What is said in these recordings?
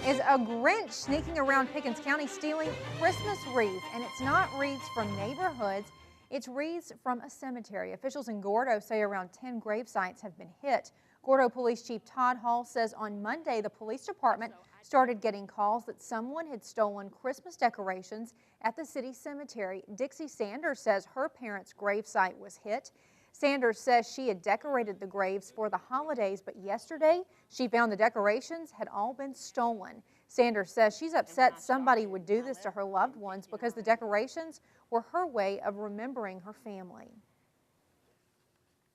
Is a Grinch sneaking around Pickens County stealing Christmas wreaths. And it's not wreaths from neighborhoods, it's wreaths from a cemetery. Officials in Gordo say around 10 grave sites have been hit. Gordo Police Chief Todd Hall says on Monday the police department started getting calls that someone had stolen Christmas decorations at the city cemetery. Dixie Sanders says her parents' gravesite was hit. Sanders says she had decorated the graves for the holidays, but yesterday she found the decorations had all been stolen. Sanders says she's upset somebody would do this to her loved ones because the decorations were her way of remembering her family.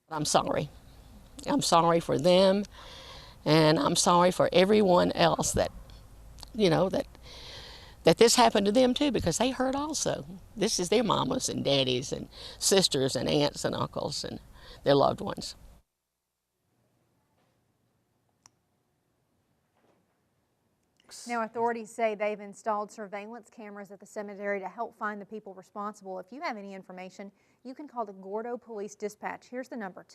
I'm sorry. I'm sorry for them, and I'm sorry for everyone else that, that this happened to them too, because they hurt also. This is their mamas and daddies and sisters and aunts and uncles and their loved ones. Now, authorities say they've installed surveillance cameras at the cemetery to help find the people responsible. If you have any information, you can call the Gordo Police Dispatch. Here's the number,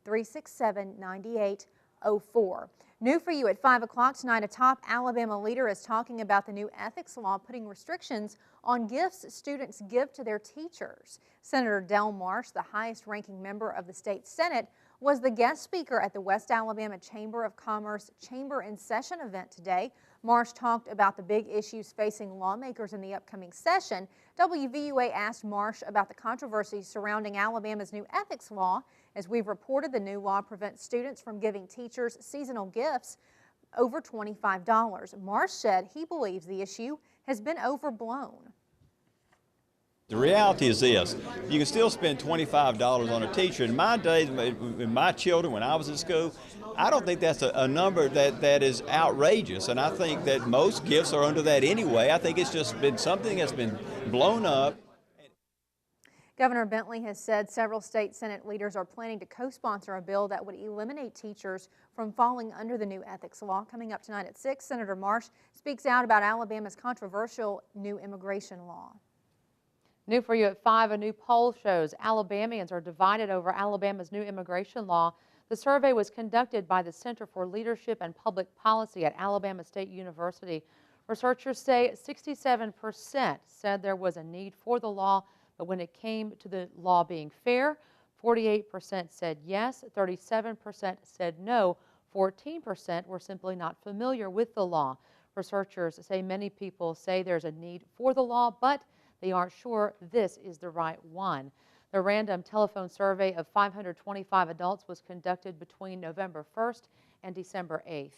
205-367-9804. New for you at 5 o'clock tonight, a top Alabama leader is talking about the new ethics law putting restrictions on gifts students give to their teachers. Senator Del Marsh, the highest-ranking member of the state Senate, was the guest speaker at the West Alabama Chamber of Commerce Chamber in Session event today. Marsh talked about the big issues facing lawmakers in the upcoming session. WVUA asked Marsh about the controversy surrounding Alabama's new ethics law. As we've reported, the new law prevents students from giving teachers seasonal gifts over $25. Marsh said he believes the issue has been overblown. The reality is this: you can still spend $25 on a teacher. In my days, with my children, when I was in school, I don't think that's a number that is outrageous, and I think that most gifts are under that anyway. I think it's just been something that's been blown up. Governor Bentley has said several state Senate leaders are planning to co-sponsor a bill that would eliminate teachers from falling under the new ethics law. Coming up tonight at 6, Senator Marsh speaks out about Alabama's controversial new immigration law. New for you at 5, a new poll shows Alabamians are divided over Alabama's new immigration law. The survey was conducted by the Center for Leadership and Public Policy at Alabama State University. Researchers say 67% said there was a need for the law, but when it came to the law being fair, 48% said yes, 37% said no, 14% were simply not familiar with the law. Researchers say many people say there's a need for the law, but they aren't sure this is the right one. The random telephone survey of 525 adults was conducted between November 1st and December 8th.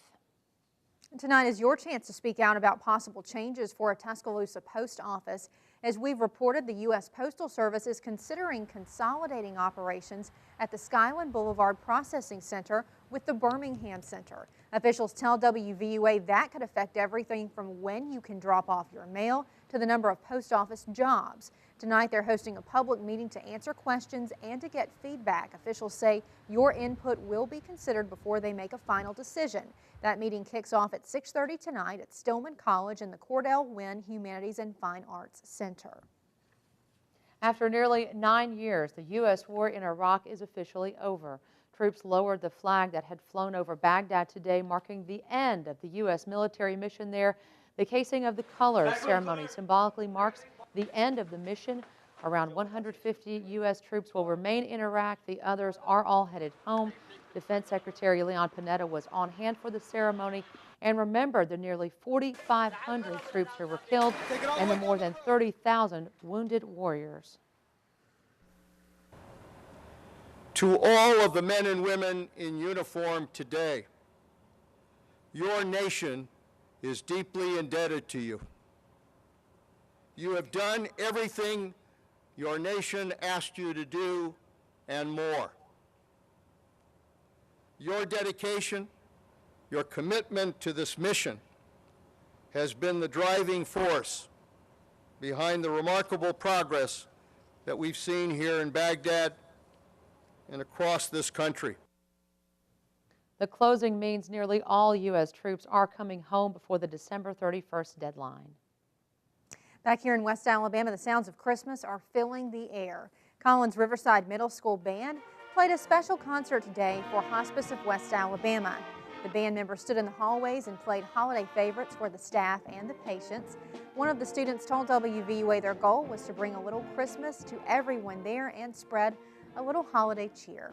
Tonight is your chance to speak out about possible changes for a Tuscaloosa post office. As we've reported, the U.S. Postal Service is considering consolidating operations at the Skyland Boulevard Processing Center with the Birmingham Center. Officials tell WVUA that could affect everything from when you can drop off your mail to the number of post office jobs. Tonight, they're hosting a public meeting to answer questions and to get feedback. Officials say your input will be considered before they make a final decision. That meeting kicks off at 6:30 tonight at Stillman College in the Cordell Wynn Humanities and Fine Arts Center. After nearly 9 years, the U.S. war in Iraq is officially over. Troops lowered the flag that had flown over Baghdad today, marking the end of the U.S. military mission there. The casing of the colors ceremony symbolically marks the end of the mission. Around 150 U.S. troops will remain in Iraq. The others are all headed home. Defense Secretary Leon Panetta was on hand for the ceremony and remembered the nearly 4,500 troops who were killed and the more than 30,000 wounded warriors. To all of the men and women in uniform today, your nation is deeply indebted to you. You have done everything your nation asked you to do and more. Your dedication, your commitment to this mission has been the driving force behind the remarkable progress that we've seen here in Baghdad and across this country. The closing means nearly all U.S. troops are coming home before the December 31st deadline. Back here in West Alabama, the sounds of Christmas are filling the air. Collins Riverside Middle School Band played a special concert today for Hospice of West Alabama. The band members stood in the hallways and played holiday favorites for the staff and the patients. One of the students told WVUA their goal was to bring a little Christmas to everyone there and spread a little holiday cheer.